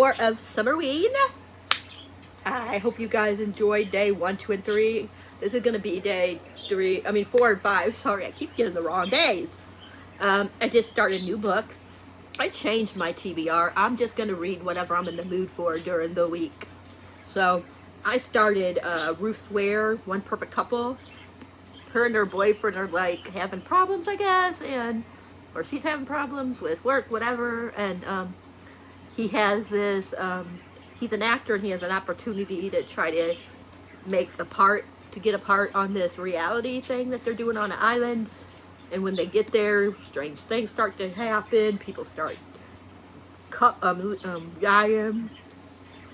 4 of Summerween. I hope you guys enjoyed day 1, 2, and 3. This is going to be day 4 and 5. Sorry, I keep getting the wrong days. I just started a new book. I changed my TBR. I'm just going to read whatever I'm in the mood for during the week. So, I started Ruth Ware, One Perfect Couple. Her and her boyfriend are like having problems, I guess, or she's having problems with work, whatever, and he has this, he's an actor and he has an opportunity to try to get a part on this reality thing that they're doing on an island. And when they get there, strange things start to happen. People start dying,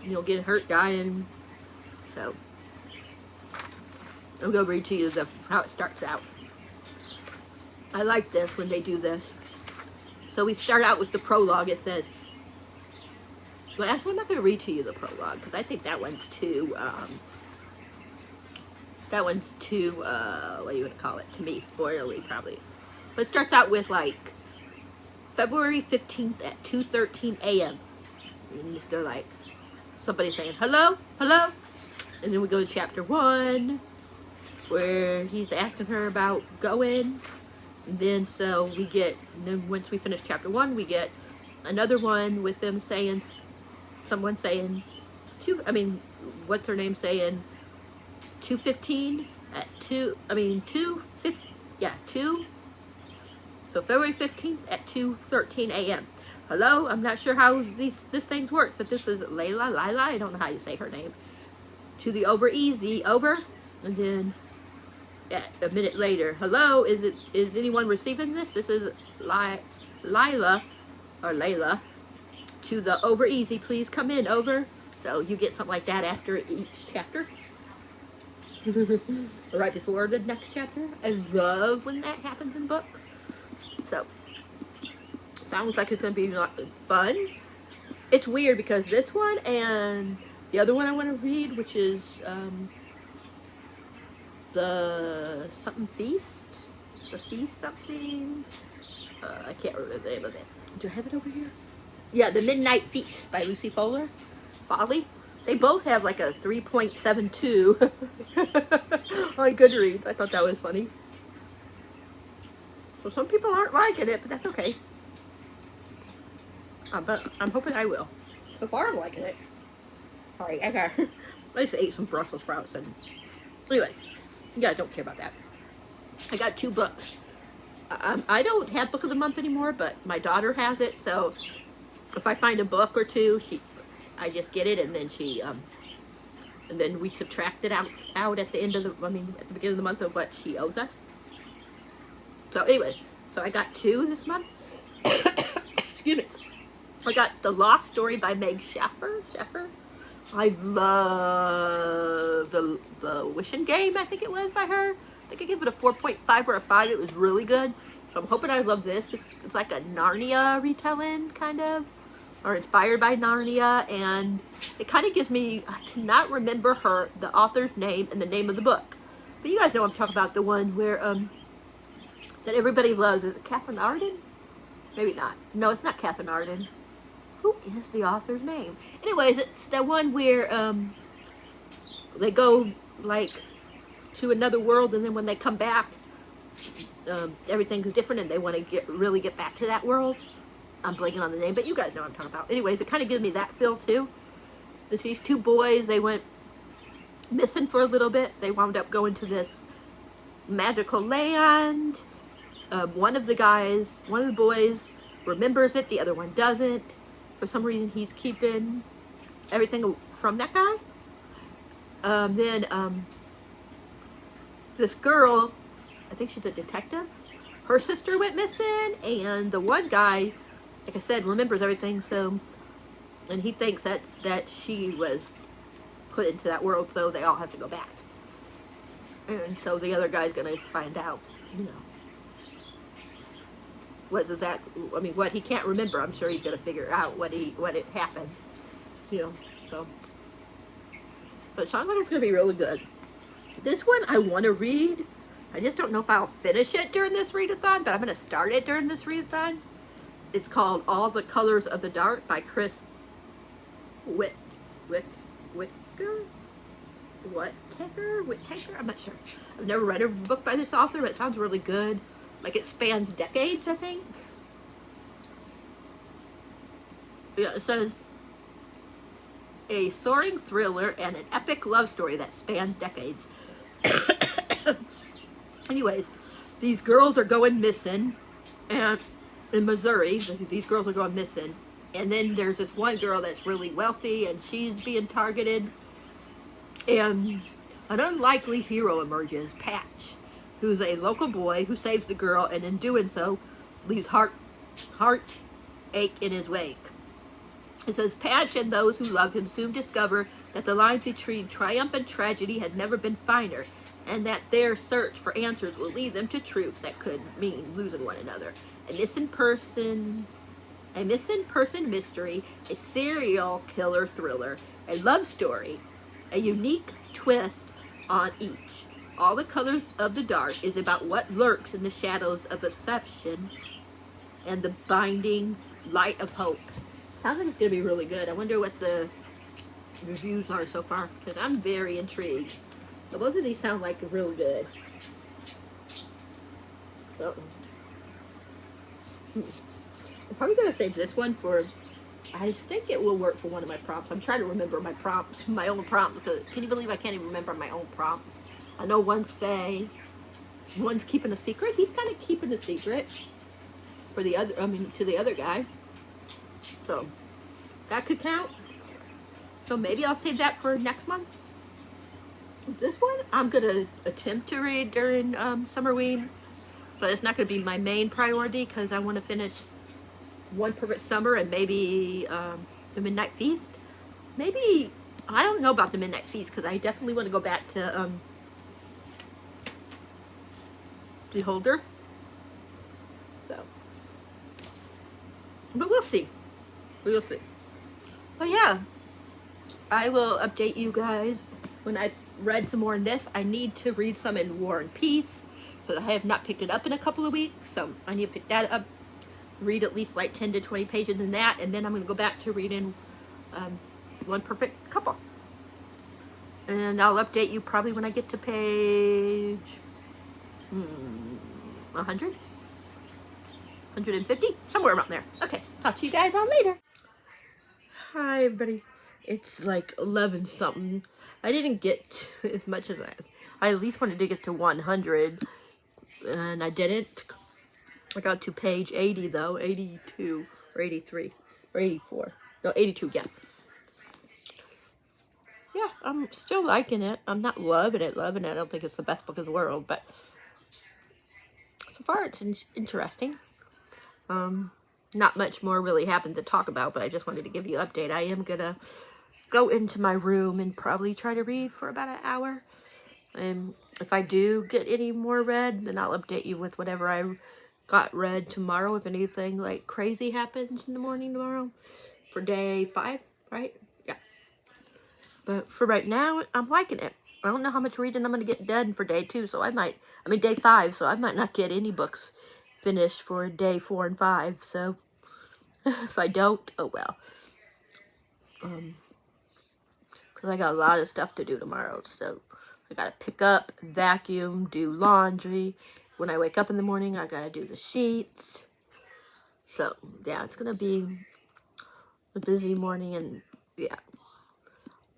getting hurt, dying. So, I'm going to read to you how it starts out. I like this when they do this. So we start out with the prologue. It says, well, actually, I'm not going to read to you the prologue because I think that one's too, what do you want to call it? To me, spoilery, probably. But it starts out with, like, February 15th at 2:13 a.m. And they're like, somebody saying, hello, hello. And then we go to chapter 1, where he's asking her about going. And then once we finish chapter 1, we get another one with them saying, someone saying, what's her name saying, 2:15 at 2, so February 15th at 2:13 a.m. Hello, I'm not sure how this things work, but this is Lila, I don't know how you say her name. To the over easy, over, and then a minute later, hello, is anyone receiving this? This is Layla, to the over easy, please come in, over. So you get something like that after each chapter. Right before the next chapter. I love when that happens in books. So, sounds like it's going to be fun. It's weird because this one and the other one I want to read, which is the feast something. I can't remember the name of it. Do I have it over here? Yeah, The Midnight Feast by Lucy Foley. They both have like a 3.72 on Goodreads. I thought that was funny. So some people aren't liking it, but that's okay. But I'm hoping I will. So far, I'm liking it. Alright, I just ate some Brussels sprouts. And anyway, you guys don't care about that. I got 2 books. I don't have Book of the Month anymore, but my daughter has it. So if I find a book or two, I just get it, and then and then we subtract it out at the end of at the beginning of the month of what she owes us. So anyways, I got 2 this month. Excuse me. I got The Lost Story by Meg Sheffer. I love the Wishing Game, I think it was, by her. I think I gave it a 4.5 or a 5. It was really good. So I'm hoping I love this. It's like a Narnia retelling, kind of. Or inspired by Narnia. And it kind of gives me, I cannot remember the author's name and the name of the book. But you guys know I'm talking about, the one where, that everybody loves. Is it Catherine Arden? Maybe not. No, it's not Catherine Arden. Who is the author's name? Anyways, it's the one where they go like to another world, and then when they come back, everything's different, and they want to really get back to that world. I'm blanking on the name, but you guys know what I'm talking about. Anyways, it kind of gives me that feel too. These 2 boys, they went missing for a little bit. They wound up going to this magical land. One of the boys remembers it, the other one doesn't. For some reason, he's keeping everything from that guy. Then this girl, I think she's a detective, her sister went missing, and the one guy, like I said, remembers everything, and he thinks that she was put into that world, so they all have to go back. And so the other guy's gonna find out, what he can't remember. I'm sure he's gonna figure out what it happened, so. But it sounds like it's gonna be really good. This one I want to read. I just don't know if I'll finish it during this readathon, but I'm gonna start it during this readathon. It's called All the Colors of the Dark by Chris Whit, Wick, Wicker, Whittaker? I'm not sure. I've never read a book by this author, but it sounds really good. Like it spans decades, I think. Yeah, it says a soaring thriller and an epic love story that spans decades. Anyways, these girls are going missing, and in Missouri, these girls are going missing. And then there's this one girl that's really wealthy, and she's being targeted. And an unlikely hero emerges, Patch, who's a local boy who saves the girl, and in doing so, leaves heartache in his wake. It says, Patch and those who love him soon discover that the lines between triumph and tragedy had never been finer, and that their search for answers will lead them to truths that could mean losing one another. A missing person mystery, a serial killer thriller, a love story, a unique twist on each. All the Colors of the Dark is about what lurks in the shadows of deception and the binding light of hope. Sounds like it's going to be really good. I wonder what the reviews are so far, because I'm very intrigued. So both of these sound like real good. So, I'm probably going to save this one for, I think it will work for one of my prompts. I'm trying to remember my prompts, my own prompts, because can you believe I can't even remember my own prompts? I know one's Faye, one's keeping a secret. He's kind of keeping a secret for the other, to the other guy. So, that could count. So maybe I'll save that for next month. This one, I'm going to attempt to read during Summerween, but it's not going to be my main priority because I want to finish One Perfect Summer and maybe The Midnight Feast. Maybe, I don't know about The Midnight Feast because I definitely want to go back to Beholder. So, but we'll see. We'll see. But yeah, I will update you guys when I've read some more in this. I need to read some in War and Peace, because I have not picked it up in a couple of weeks, so I need to pick that up, read at least like 10 to 20 pages in that, and then I'm going to go back to reading One Perfect Couple. And I'll update you probably when I get to page 100? 150? Somewhere around there. Okay, talk to you guys on later. Hi everybody. It's like 11 something. I didn't get as much as I at least wanted to get to 100, and I didn't. I got to page 80 though, 82 or 83 or 84. No, 82, yeah. Yeah, I'm still liking it. I'm not loving it. I don't think it's the best book in the world, but so far it's interesting. Not much more really happened to talk about, but I just wanted to give you an update. I am gonna go into my room and probably try to read for about an hour. And if I do get any more read, then I'll update you with whatever I got read tomorrow. If anything like crazy happens in the morning tomorrow for day 5, right? Yeah. But for right now, I'm liking it. I don't know how much reading I'm going to get done for day 2, so day 5, so I might not get any books finished for day 4 and 5, so if I don't, oh well. Because I got a lot of stuff to do tomorrow, so I gotta pick up, vacuum, do laundry. When I wake up in the morning, I gotta do the sheets. So, yeah, it's gonna be a busy morning, and yeah.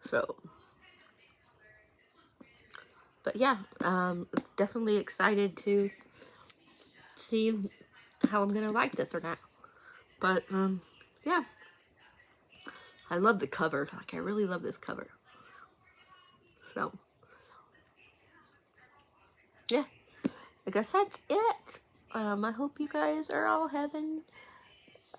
So, but yeah, definitely excited to see how I'm gonna like this or not. But, yeah. I love the cover. Like, I really love this cover. So, yeah. I guess that's it. I hope you guys are all having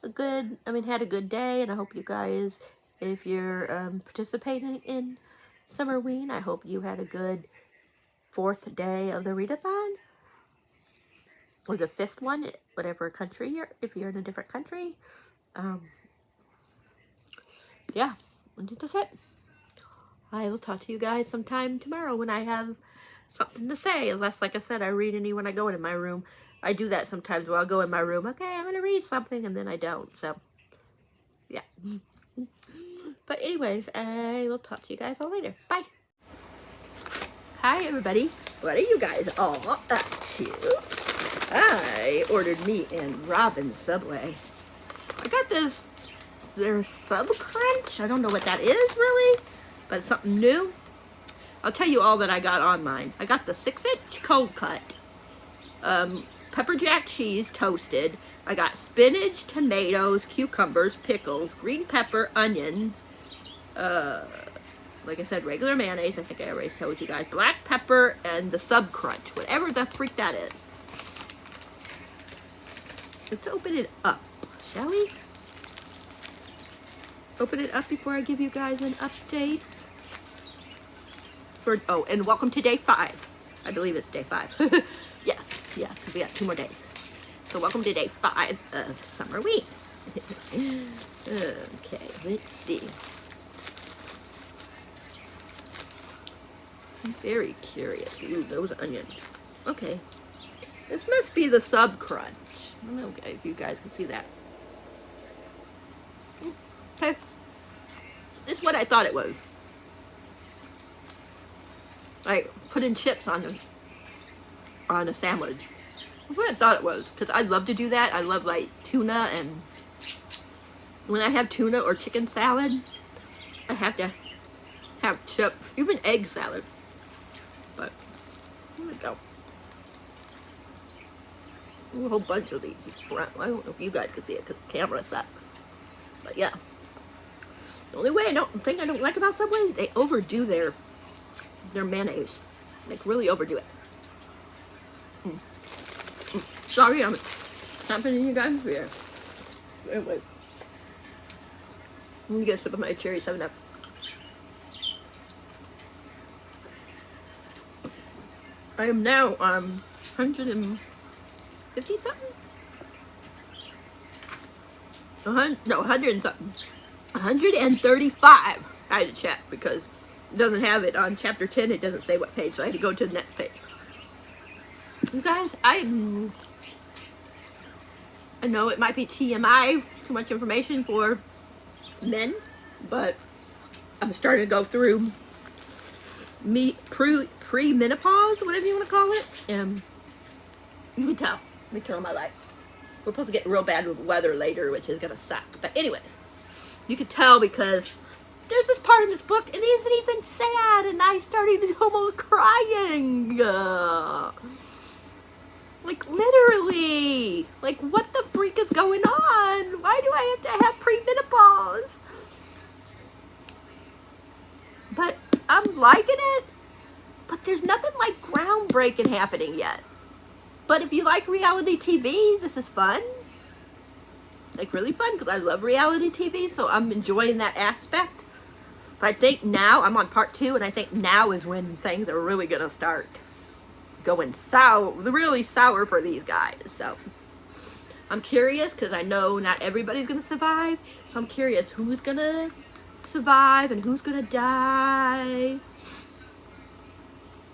had a good day, and I hope you guys, if you're participating in Summerween, I hope you had a good 4th day of the readathon, or the 5th one, whatever country if you're in a different country. Yeah, that's it. I will talk to you guys sometime tomorrow when I have something to say, unless, like I said, I read any when I go into my room. I do that sometimes where I'll go in my room, okay, I'm going to read something, and then I don't, so, yeah. But anyways, I will talk to you guys all later. Bye. Hi, everybody. What are you guys all up to? I ordered me and Robin's Subway. I got this, their Sub Crunch. I don't know what that is really, but it's something new. I'll tell you all that I got on mine. I got the 6-inch cold cut. Pepper jack cheese toasted. I got spinach, tomatoes, cucumbers, pickles, green pepper, onions. Like I said, regular mayonnaise. I think I already told you guys. Black pepper and the Sub Crunch. Whatever the freak that is. Let's open it up, shall we? Open it up before I give you guys an update. Oh, and welcome to day 5. I believe it's day 5. yes, because we got 2 more days. So welcome to day 5 of summer week. Okay, let's see. I'm very curious. Ooh, those onions. Okay. This must be the Sub Crunch. I don't know if you guys can see that. Okay. It's what I thought it was. Like putting chips on a sandwich. That's what I thought it was. Because I love to do that. I love like tuna, and when I have tuna or chicken salad, I have to have chips. Even egg salad. But here we go. A whole bunch of these. I don't know if you guys can see it because the camera sucks. But yeah. The only way I don't like about Subway is they overdo their mayonnaise. Like really overdo it. Sorry, I'm happening you guys here. Anyway. Let me get a sip of my cherry 7-Up. I am now 150 something? No, 100 and something. 135. I had to check because it doesn't have it on chapter 10. It doesn't say what page, so I had to go to the next page. You guys, I know it might be TMI, too much information for men, but I'm starting to go through pre-menopause, whatever you want to call it, and you can tell. Let me turn on my light. We're supposed to get real bad with weather later, which is gonna suck. But anyways, you can tell because there's this part in this book, and it isn't even sad, and I started almost crying. Like literally, like what the freak is going on? Why do I have to have pre-menopause? But I'm liking it. But there's nothing like groundbreaking happening yet. But if you like reality TV, this is fun. Like really fun, because I love reality TV, so I'm enjoying that aspect. But I think now, I'm on part 2, and I think now is when things are really going to start going sour, really sour for these guys. So I'm curious, because I know not everybody's going to survive. So I'm curious who's going to survive and who's going to die.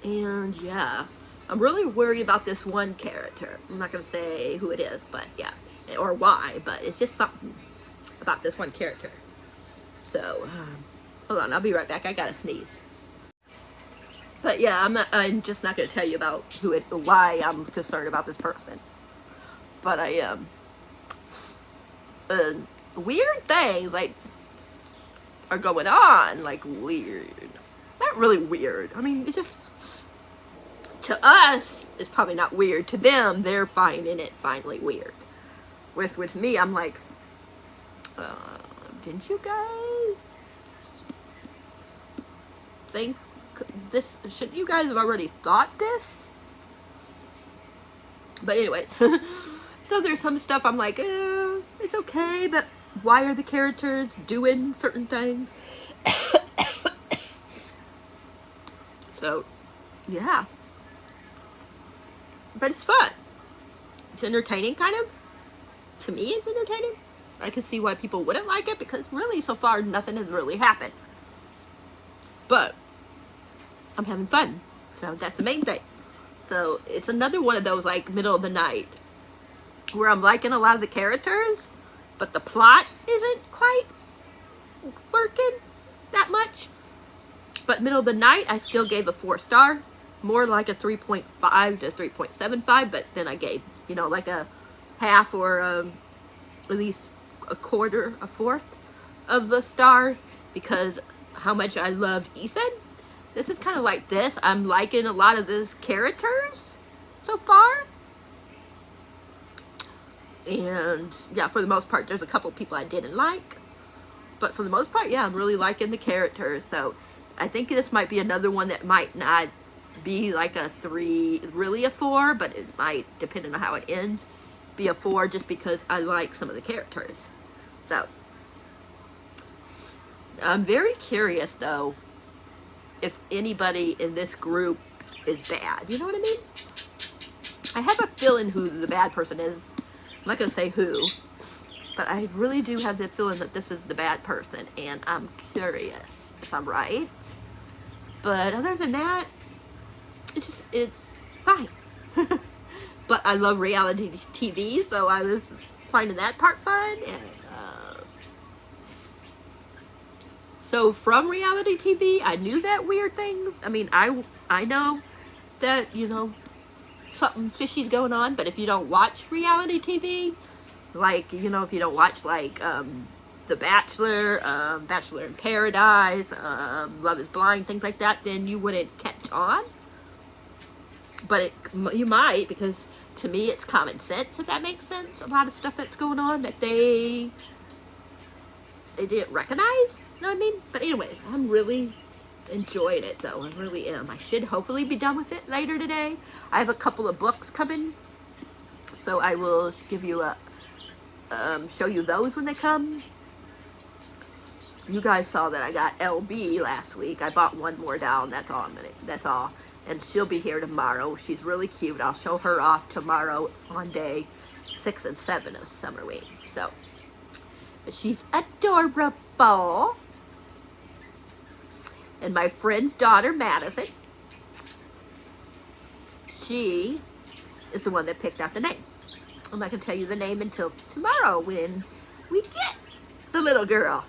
And yeah, I'm really worried about this one character. I'm not going to say who it is, but yeah, or why, but it's just something about this one character. So, hold on, I'll be right back. I gotta sneeze. But yeah, I'm just not going to tell you about why I'm concerned about this person. But I am. Weird things, like, are going on, like, weird. Not really weird. I mean, it's just, to us, it's probably not weird. To them, they're finding it finally weird. With me, I'm like, didn't you guys think this? Shouldn't you guys have already thought this? But anyways, so there's some stuff I'm like, it's okay, but why are the characters doing certain things? So, yeah. But it's fun. It's entertaining, kind of. To me, it's entertaining. I can see why people wouldn't like it, because really, so far, nothing has really happened. But I'm having fun. So that's the main thing. So it's another one of those, like, middle of the night, where I'm liking a lot of the characters, but the plot isn't quite where working that much. But middle of the night, I still gave a 4-star. More like a 3.5 to 3.75, but then I gave, you know, like a half or at least a quarter, a fourth of a star because how much I loved Ethan. This is kind of like this. I'm liking a lot of these characters so far. And yeah, for the most part, there's a couple people I didn't like. But for the most part, yeah, I'm really liking the characters. So I think this might be another one that might not be like a 3, really a 4, but it might, depending on how it ends, be a 4 just because I like some of the characters. So I'm very curious though if anybody in this group is bad. You know what I mean? I have a feeling who the bad person is. I'm not going to say who, but I really do have the feeling that this is the bad person, and I'm curious if I'm right. But other than that, it's fine. But I love reality TV, so I was finding that part fun. And so from reality TV, I knew that weird things. I mean, I know that, you know, something fishy's going on, but if you don't watch reality TV, like, you know, if you don't watch like The Bachelor, Bachelor in Paradise, Love is Blind, things like that, then you wouldn't catch on. But you might, because to me it's common sense, if that makes sense. A lot of stuff that's going on that they didn't recognize, you know what I mean? But anyways, I'm really enjoying it though. I really am. I should hopefully be done with it later today. I have a couple of books coming, so I will give you a show you those when they come. You guys saw that I got LB last week. I bought one more down. That's all that's all. And she'll be here tomorrow. She's really cute. I'll show her off tomorrow on day 6 and 7 of Summer Week. So, but she's adorable. And my friend's daughter, Madison, she is the one that picked out the name. I'm not going to tell you the name until tomorrow when we get the little girl.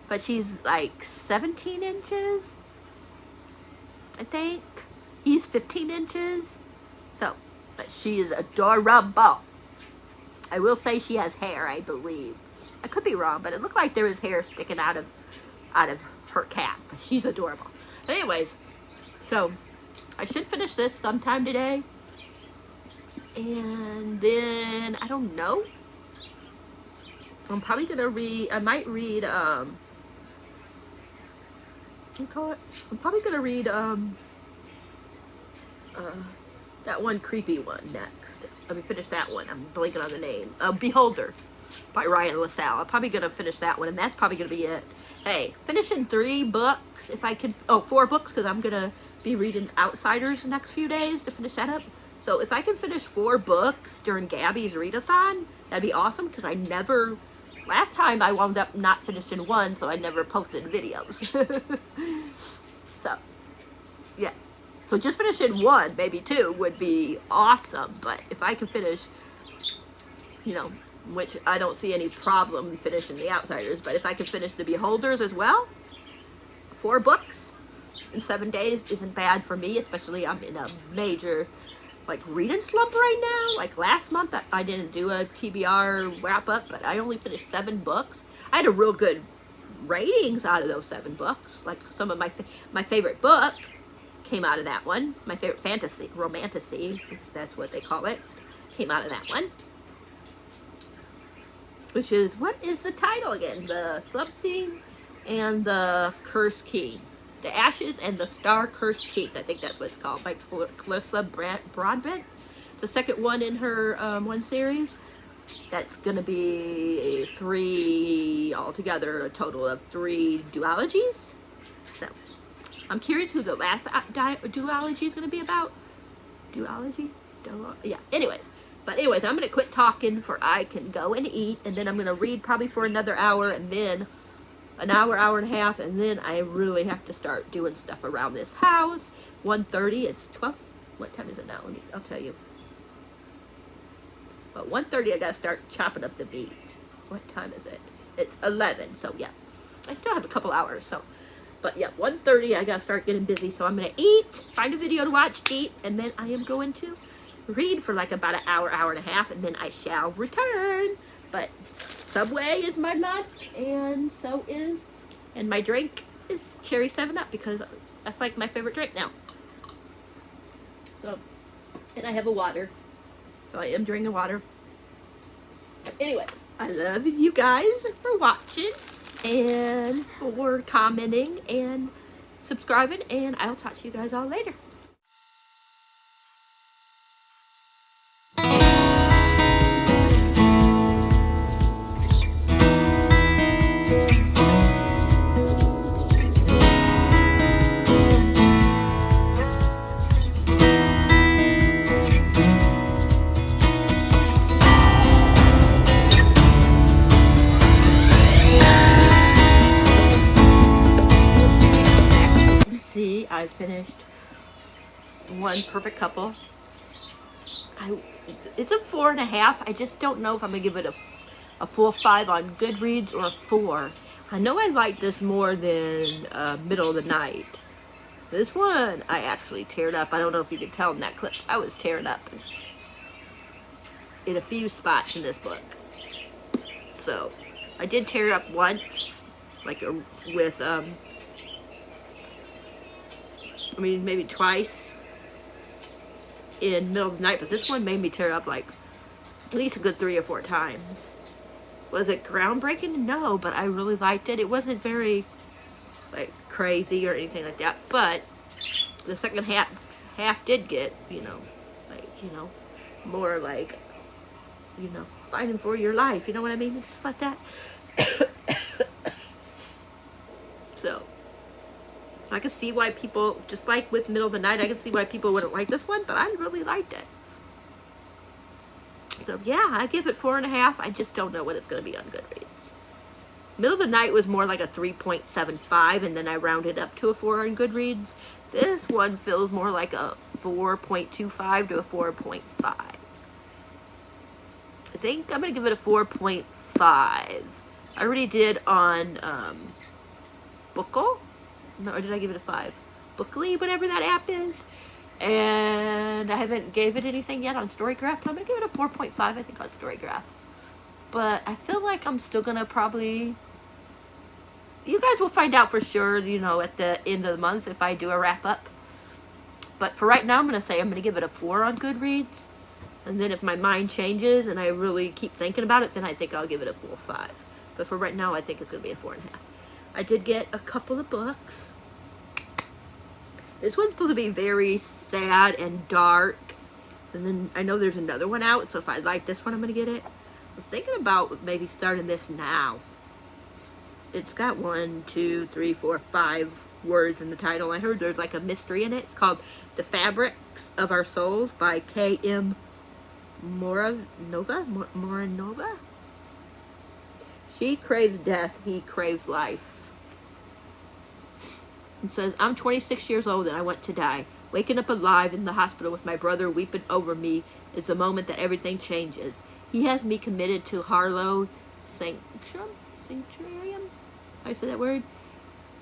But she's like 17 inches, I think. He's 15 inches. So, but she is adorable. I will say she has hair, I believe. I could be wrong, but it looked like there was hair sticking out of her cap. But she's adorable. But anyways, so I should finish this sometime today. And then, I don't know. I'm probably going to read, I might read, I'm probably going to read, that one creepy one next. Let me finish that one. I'm blanking on the name. Beholder by Ryan LaSalle. I'm probably going to finish that one, and that's probably going to be it. Hey, finishing 3 books, if I can, 4 books, because I'm going to be reading Outsiders the next few days to finish that up. So if I can finish 4 books during Gabby's readathon, that'd be awesome, because I never, last time I wound up not finishing 1, so I never posted videos. So, yeah. So just finishing 1, maybe 2, would be awesome. But if I can finish, you know, which I don't see any problem finishing the Outsiders, but if I can finish the Beholders as well, 4 books in 7 days isn't bad for me, especially I'm in a major, like, reading slump right now. Like, last month I didn't do a TBR wrap-up, but I only finished 7 books. I had a real good ratings out of those 7 books. Like, some of my favorite book came out of that one. My favorite fantasy, romantasy, if that's what they call it, came out of that one. Which is, what is the title again? The something and the Cursed King. The Ashes and the Star Cursed King. I think that's what it's called, by Clarissa Broadbent. The second one in her one series. That's going to be 3 altogether, a total of 3 duologies. So, I'm curious who the last duology is going to be about. Duology? Yeah, anyways. But anyways, I'm going to quit talking for I can go and eat. And then I'm going to read probably for another hour. And then an hour, hour and a half. And then I really have to start doing stuff around this house. 1:30. It's 12. What time is it now? I'll tell you. But 1:30 I got to start chopping up the meat. What time is it? It's 11. So yeah. I still have a couple hours, so. But yeah, 1:30, I gotta start getting busy, so I'm gonna eat, find a video to watch, eat, and then I am going to read for like about an hour, hour and a half, and then I shall return. But Subway is my lunch, and so is, and my drink is cherry 7-Up, because that's like my favorite drink now. So, and I have a water, so I am drinking water. Anyways, I love you guys for watching and for commenting and subscribing, and I'll talk to you guys all later. See, I finished One Perfect Couple. It's a 4.5. I just don't know if I'm gonna give it a full 5 on Goodreads or a 4. I know I like this more than Middle of the Night. This one I actually teared up. I don't know if you could tell in that clip. I was tearing up in a few spots in this book. So I did tear up once, like with I mean, maybe twice in Middle of the Night, but this one made me tear up like at least a good 3 or 4 times. Was it groundbreaking? No, but I really liked it. It wasn't very like crazy or anything like that, but the second half did get, you know, like, you know, more like, you know, fighting for your life, you know what I mean, and stuff like that. So I can see why people, just like with Middle of the Night, I can see why people wouldn't like this one, but I really liked it. So yeah, I give it 4.5. I just don't know what it's going to be on Goodreads. Middle of the Night was more like a 3.75, and then I rounded up to a 4 on Goodreads. This one feels more like a 4.25 to a 4.5. I think I'm going to give it a 4.5. I already did on Bookle. No, or did I give it a 5? Bookly, whatever that app is. And I haven't gave it anything yet on Storygraph. I'm going to give it a 4.5, I think, on Storygraph. But I feel like I'm still going to probably... You guys will find out for sure, you know, at the end of the month if I do a wrap-up. But for right now, I'm going to say I'm going to give it a 4 on Goodreads. And then if my mind changes and I really keep thinking about it, then I think I'll give it a 4.5. But for right now, I think it's going to be a 4.5. I did get a couple of books. This one's supposed to be very sad and dark. And then I know there's another one out, so if I like this one, I'm going to get it. I was thinking about maybe starting this now. It's got 1, 2, 3, 4, 5 words in the title. I heard there's like a mystery in it. It's called The Fabrics of Our Souls by K.M. Moranova. She craves death, he craves life. It says, I'm 26 years old and I want to die. Waking up alive in the hospital with my brother weeping over me is the moment that everything changes. He has me committed to Harlow Sanctuarium? I say that word?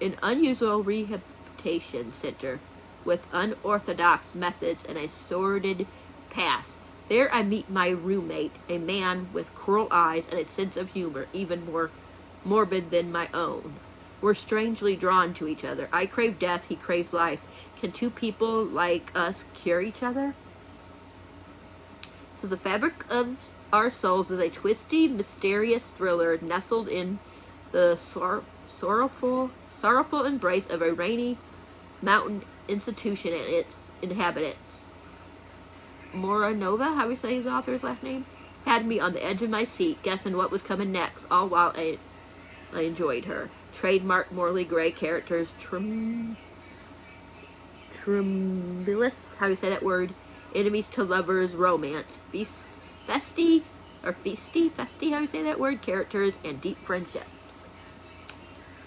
An unusual rehabilitation center with unorthodox methods and a sordid past. There I meet my roommate, a man with cruel eyes and a sense of humor even more morbid than my own. We're strangely drawn to each other. I crave death, he craves life. Can two people like us cure each other? So The Fabric of Our Souls is a twisty, mysterious thriller nestled in the sorrowful embrace of a rainy mountain institution and its inhabitants. Moranova, how we say the author's last name, had me on the edge of my seat, guessing what was coming next, all while I enjoyed her. Trademark Morley Gray characters, Tremulous, how do you say that word? Enemies to lovers, romance, festy, how do you say that word? Characters, and deep friendships.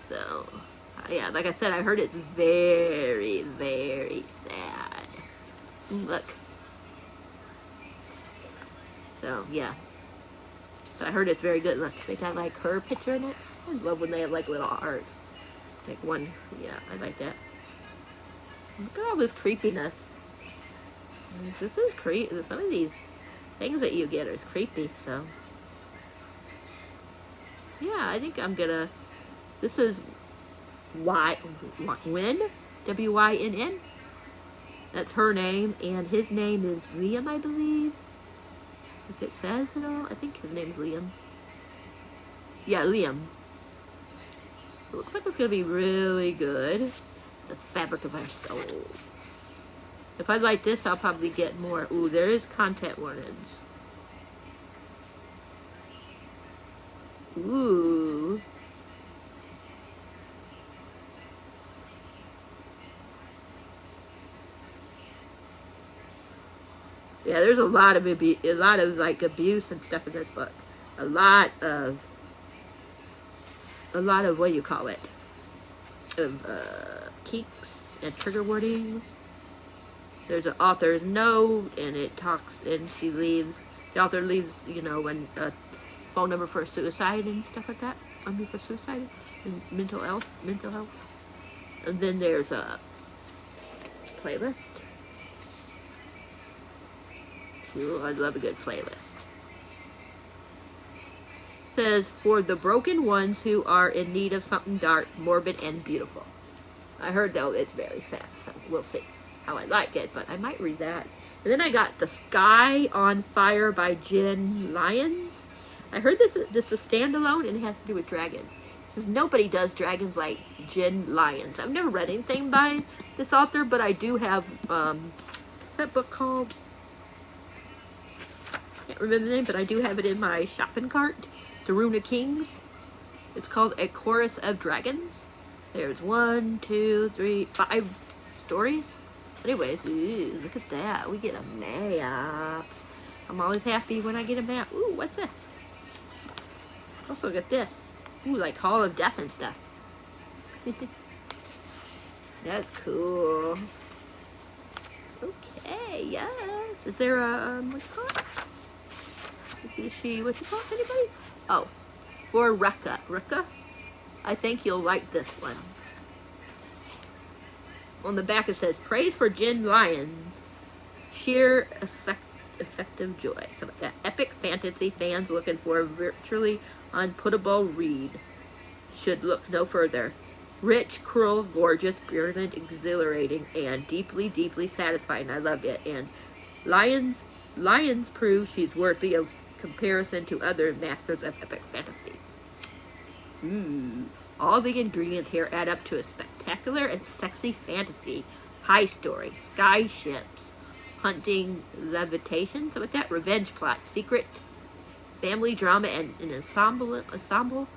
So, yeah, like I said, I heard it's very, very sad. Look. So, yeah. But I heard it's very good. Look, they got like her picture in it. I love when they have like little art. Like one, yeah, I like that. Look at all this creepiness. This is creepy. Some of these things that you get are creepy, so. Yeah, I think I'm gonna, this is Wynn, W-Y-N-N. That's her name, and his name is Liam, I believe. If it says it all, I think his name is Liam. Yeah, Liam. It looks like it's gonna be really good. The fabric of our souls. If I like this, I'll probably get more. Ooh, there is content warnings. Ooh. Yeah, there's a lot of like abuse and stuff in this book. A lot of what do you call it? Of keeps and trigger wordings. There's an author's note, and it talks, and she leaves. The author leaves, you know, when a phone number for suicide and stuff like that. I mean, for suicide and mental health. And then there's a playlist. Ooh, I love a good playlist. It says, for the broken ones who are in need of something dark, morbid, and beautiful. I heard, though, it's very sad, so we'll see how I like it, but I might read that. And then I got The Sky on Fire by Jen Lyons. I heard this is standalone, and it has to do with dragons. It says, nobody does dragons like Jen Lyons. I've never read anything by this author, but I do have, what's that book called? Can't remember the name, but I do have it in my shopping cart. The Rune of Kings. It's called A Chorus of Dragons. There's 1, 2, 3, 5 stories. Anyways, ooh, look at that. We get a map. I'm always happy when I get a map. Ooh, what's this? Also got this. Ooh, like Hall of Death and stuff. That's cool. Okay, yes. Is there a, what you call it? Is she, what you call it, anybody? Oh, for Rekka. Rekka? I think you'll like this one. On the back it says, praise for Jen Lyons. Sheer effective joy. Something like that. Epic fantasy fans looking for a virtually unputtable read should look no further. Rich, cruel, gorgeous, brilliant, exhilarating, and deeply, deeply satisfying. I love it. And Lyons proves she's worthy of comparison to other masters of epic fantasy. All the ingredients here add up to a spectacular and sexy fantasy. High story, sky ships, hunting, levitation, so with that, revenge plot, secret, family drama, and an ensemble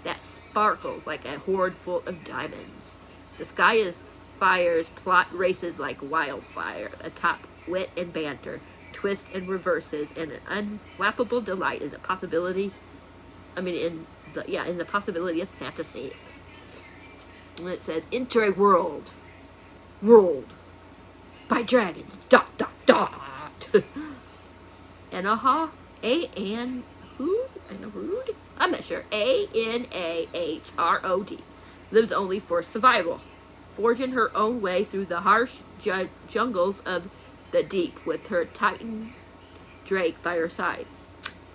that sparkles like a hoard full of diamonds. The Sky is Fire's plot races like wildfire, atop wit and banter, twists and reverses, and an unflappable delight in the possibility. In the possibility of fantasies. And it says, enter a world ruled by dragons. ... Anaha, I'm not sure. Anahrod lives only for survival, forging her own way through the harsh jungles of the deep with her Titan Drake by her side.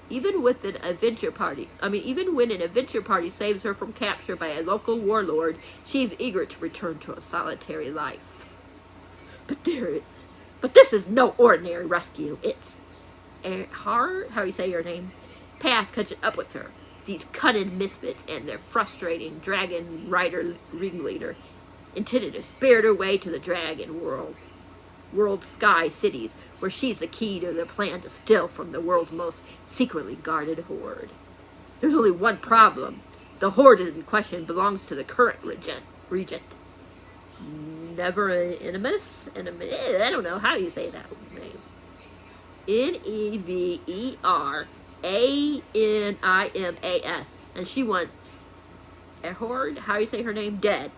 Even when an adventure party saves her from capture by a local warlord, she's eager to return to a solitary life. But this is no ordinary rescue. It's how do you say your name? Path catching up with her. These cunning misfits and their frustrating dragon rider ringleader intended to spirit her way to the dragon world sky cities, where she's the key to their plan to steal from the world's most secretly guarded hoard. There's only one problem. The hoard in question belongs to the current regent. Neverianimus? I don't know how you say that name. Neveranimas. And she wants a hoard, how do you say her name? Dead.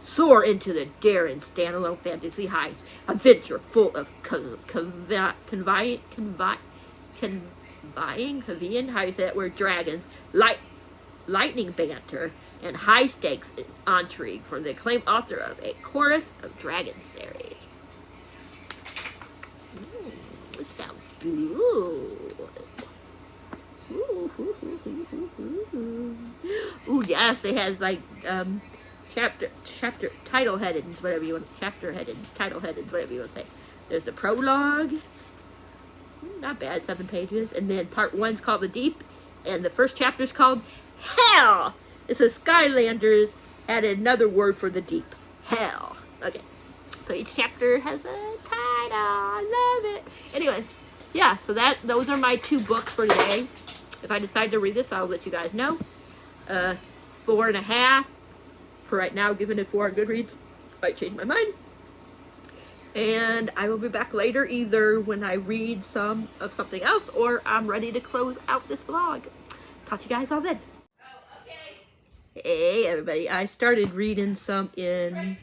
Soar into the daring standalone fantasy heights. Adventure full of vying, how you say that word, dragons, lightning banter, and high stakes intrigue from the acclaimed author of A Chorus of Dragons series. It sounds good. Ooh, yes, it has like chapter title headings, whatever you want, chapter headings, title headings, whatever you want to say. There's the prologue, not bad, 7 pages, and then part 1's called The Deep, and the first chapter's called Hell. It says Skylanders added another word for the deep, hell. Okay, so each chapter has a title. I love it. Anyways, yeah, so those are my 2 books for today. If I decide to read this, I'll let you guys know. 4.5 for right now, giving it 4 on Goodreads. Might change my mind. And I will be back later, either when I read some of something else, or I'm ready to close out this vlog. Talk to you guys all then. Hey everybody, I started reading some in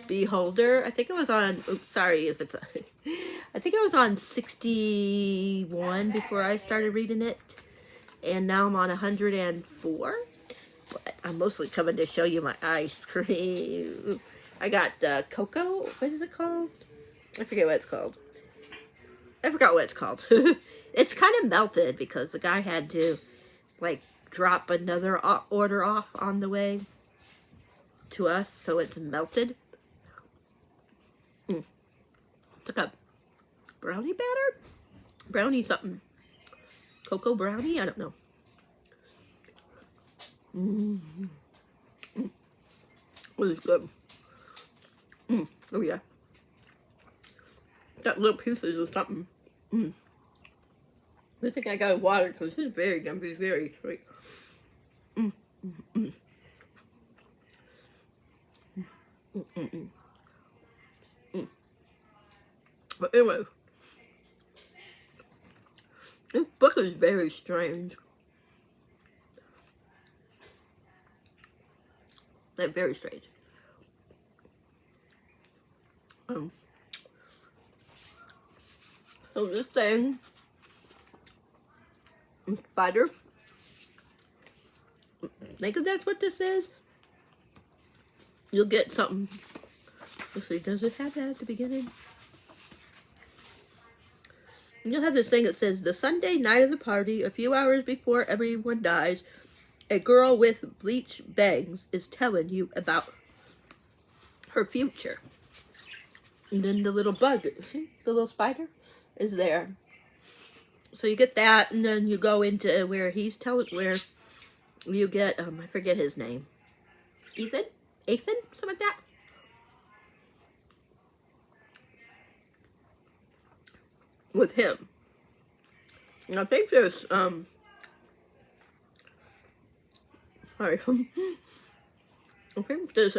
Beholder. I think it was on, oops, sorry if it's, I think it was on 61 before I started reading it. And now I'm on 104. But I'm mostly coming to show you my ice cream. I got the cocoa, what is it called? I forget what it's called. I forgot what it's called. It's kind of melted because the guy had to, like, drop another order off on the way to us, so it's melted. Took a brownie batter? Brownie something. Cocoa brownie? I don't know. It was good. Oh yeah. Got little pieces of something. I think I got water because this is very gummy, very sweet. But anyway, this book is very strange. Like, very strange. So this thing, spider, I think that's what this is. You'll get something. Let's see, does it have that at the beginning? You'll have this thing that says, the Sunday night of the party, a few hours before everyone dies, a girl with bleach bangs is telling you about her future. And then the little bug, the little spider, is there. So you get that, and then you go into where he's telling, where you get, I forget his name. Ethan? Something like that. With him. And I think there's, sorry. I think there's,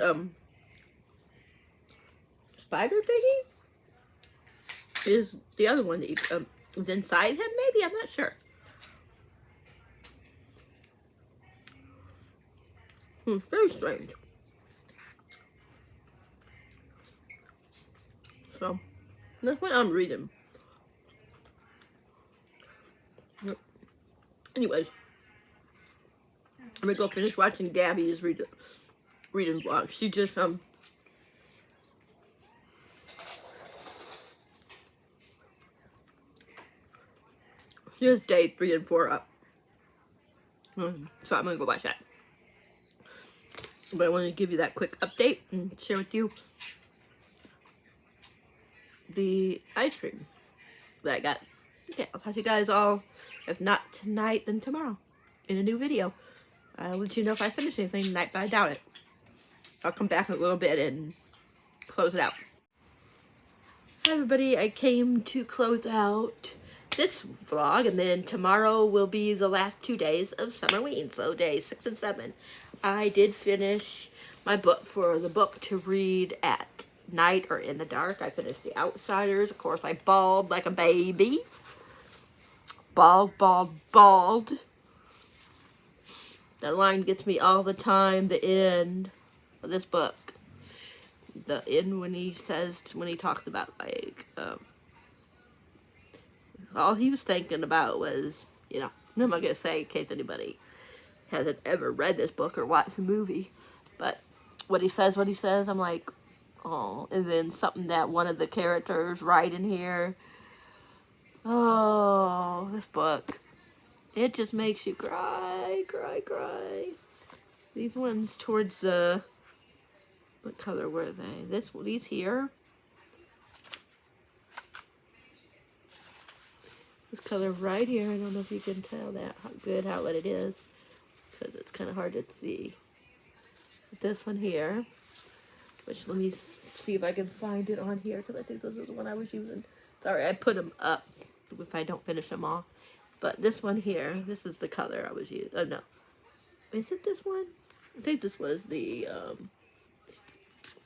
spider thingy is the other one that is inside him, maybe? I'm not sure. Very strange. So, that's what I'm reading. Anyways, I'm gonna go finish watching Gabby's reading vlog. She just, here's day 3 and 4 up. So I'm gonna go watch that. But I wanted to give you that quick update and share with you the ice cream that I got. Okay, I'll talk to you guys all, if not tonight, then tomorrow, in a new video. I'll let you know if I finish anything tonight, but I doubt it. I'll come back in a little bit and close it out. Hi everybody, I came to close out this vlog, and then tomorrow will be the last 2 days of Summerween, so days 6 and 7. I did finish my book for the book to read at night or in the dark. I finished The Outsiders. Of course, I bawled like a baby. Bald. That line gets me all the time, the end of this book. The end when he talks about, like, all he was thinking about was, you know, I'm not going to say in case anybody hasn't ever read this book or watched the movie, but what he says, I'm like, oh, and then something that one of the characters write in here. Oh, this book. It just makes you cry, cry, cry. These ones towards the, what color were they? These here. This color right here, I don't know if you can tell that, how it is, because it's kind of hard to see. But this one here, which let me see if I can find it on here, because I think this is the one I was using. Sorry, I put them up if I don't finish them off. But this one here, this is the color I was using. Oh, no. Is it this one? I think this was the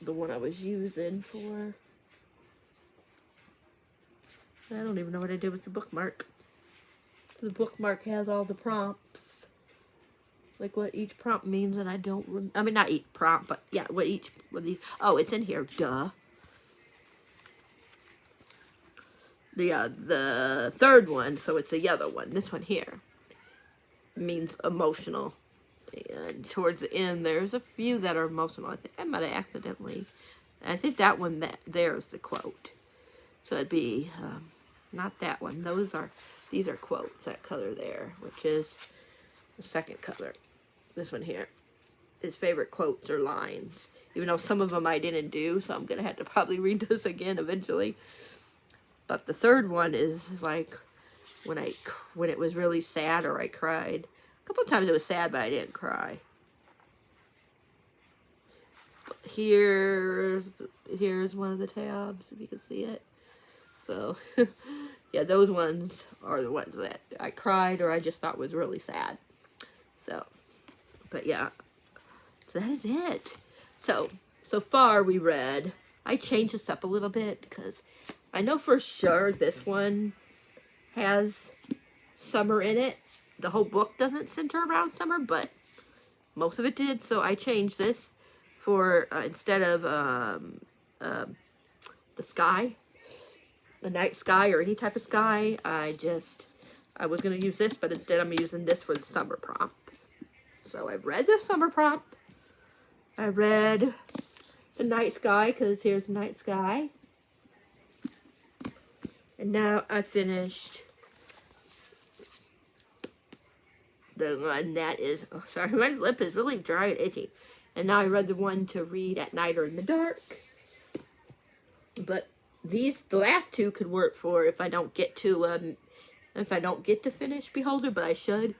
one I was using for... I don't even know what I did with the bookmark. The bookmark has all the prompts. Like what each prompt means, and I don't... I mean, not each prompt, but yeah, what each... What these... Oh, it's in here. Duh. The third one, so it's a yellow one. This one here means emotional. And towards the end, there's a few that are emotional. I think I might have accidentally. I think that one there's the quote. So it'd be not that one. These are quotes. That color there, which is the second color. This one here. His favorite quotes or lines. Even though some of them I didn't do, so I'm gonna have to probably read this again eventually. But the third one is like when it was really sad or I cried. A couple of times it was sad, but I didn't cry. Here's one of the tabs, if you can see it. So, yeah, those ones are the ones that I cried or I just thought was really sad. So, but yeah, so that is it. So far we read, I changed this up a little bit because I know for sure this one has summer in it. The whole book doesn't center around summer, but most of it did. So I changed this for, instead of the sky, the night sky or any type of sky, I was going to use this, but instead I'm using this for the summer prompt. So I read the summer prompt. I read the night sky, because here's the night sky. And now I finished the one that is, oh sorry, my lip is really dry and itchy. And now I read the one to read at night or in the dark. But the last two could work for if I don't get to finish Beholder, but I should.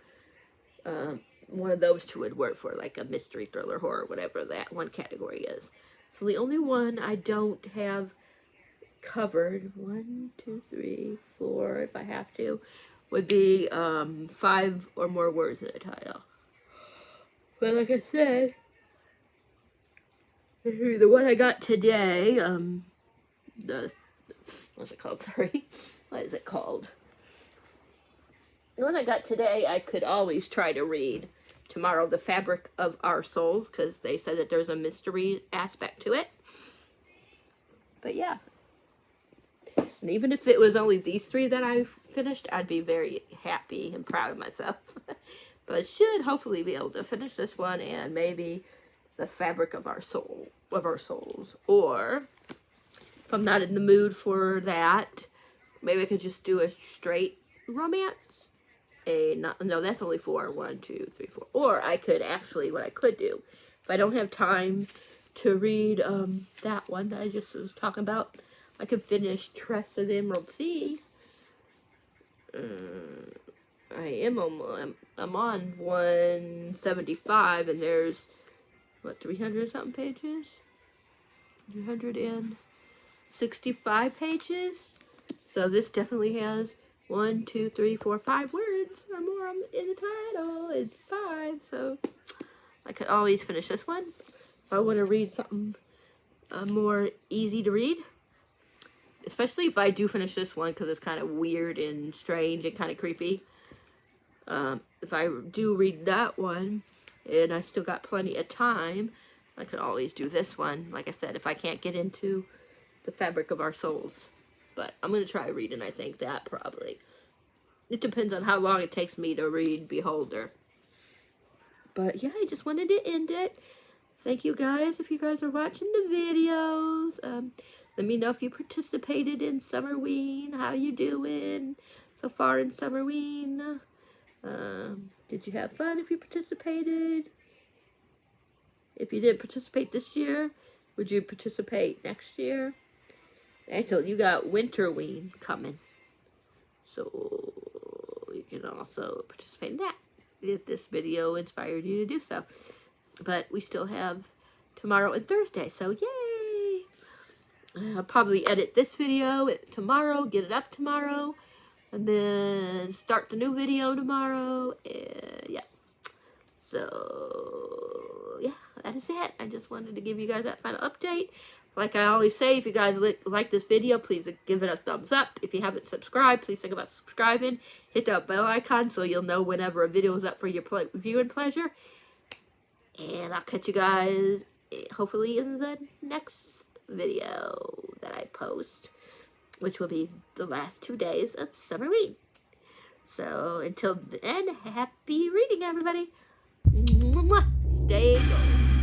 One of those two would work for like a mystery, thriller, horror, whatever that one category is. So the only one I don't have covered, 1, 2, 3, 4, if I have to, would be 5 or more words in a title. But like I said, the one I got today, what's it called? Sorry. What is it called? The one I got today, I could always try to read tomorrow, The Fabric of Our Souls, because they said that there's a mystery aspect to it. But yeah. And even if it was only these 3 that I finished, I'd be very happy and proud of myself. But I should hopefully be able to finish this one and maybe The Fabric of Our Souls. Or if I'm not in the mood for that, maybe I could just do a straight romance. No, that's only 4. 1, 2, 3, 4. Or I could actually, what I could do, if I don't have time to read that one that I just was talking about, I could finish Tress of the Emerald Sea. I'm on 175, and there's, what, 300 something pages? 365 pages? So this definitely has 1, 2, 3, 4, 5 words or more in the title. It's 5, so I could always finish this one. If I want to read something more easy to read. Especially if I do finish this one, because it's kind of weird and strange and kind of creepy. If I do read that one, and I still got plenty of time, I could always do this one. Like I said, if I can't get into The Fabric of Our Souls. But I'm going to try reading, I think, that probably. It depends on how long it takes me to read Beholder. But yeah, I just wanted to end it. Thank you guys if you guys are watching the videos. Let me know if you participated in Summerween. How you doing so far in Summerween? Did you have fun if you participated? If you didn't participate this year, would you participate next year? Actually, you got Winterween coming. So you can also participate in that if this video inspired you to do so. But we still have tomorrow and Thursday, so yay! I'll probably edit this video tomorrow, get it up tomorrow, and then start the new video tomorrow. Yeah. So yeah, that is it. I just wanted to give you guys that final update. Like I always say, if you guys like this video, please give it a thumbs up. If you haven't subscribed, please think about subscribing. Hit that bell icon so you'll know whenever a video is up for your viewing pleasure. And I'll catch you guys hopefully in the next video that I post, which will be the last 2 days of Summerween. So until then, happy reading, everybody. Stay gold.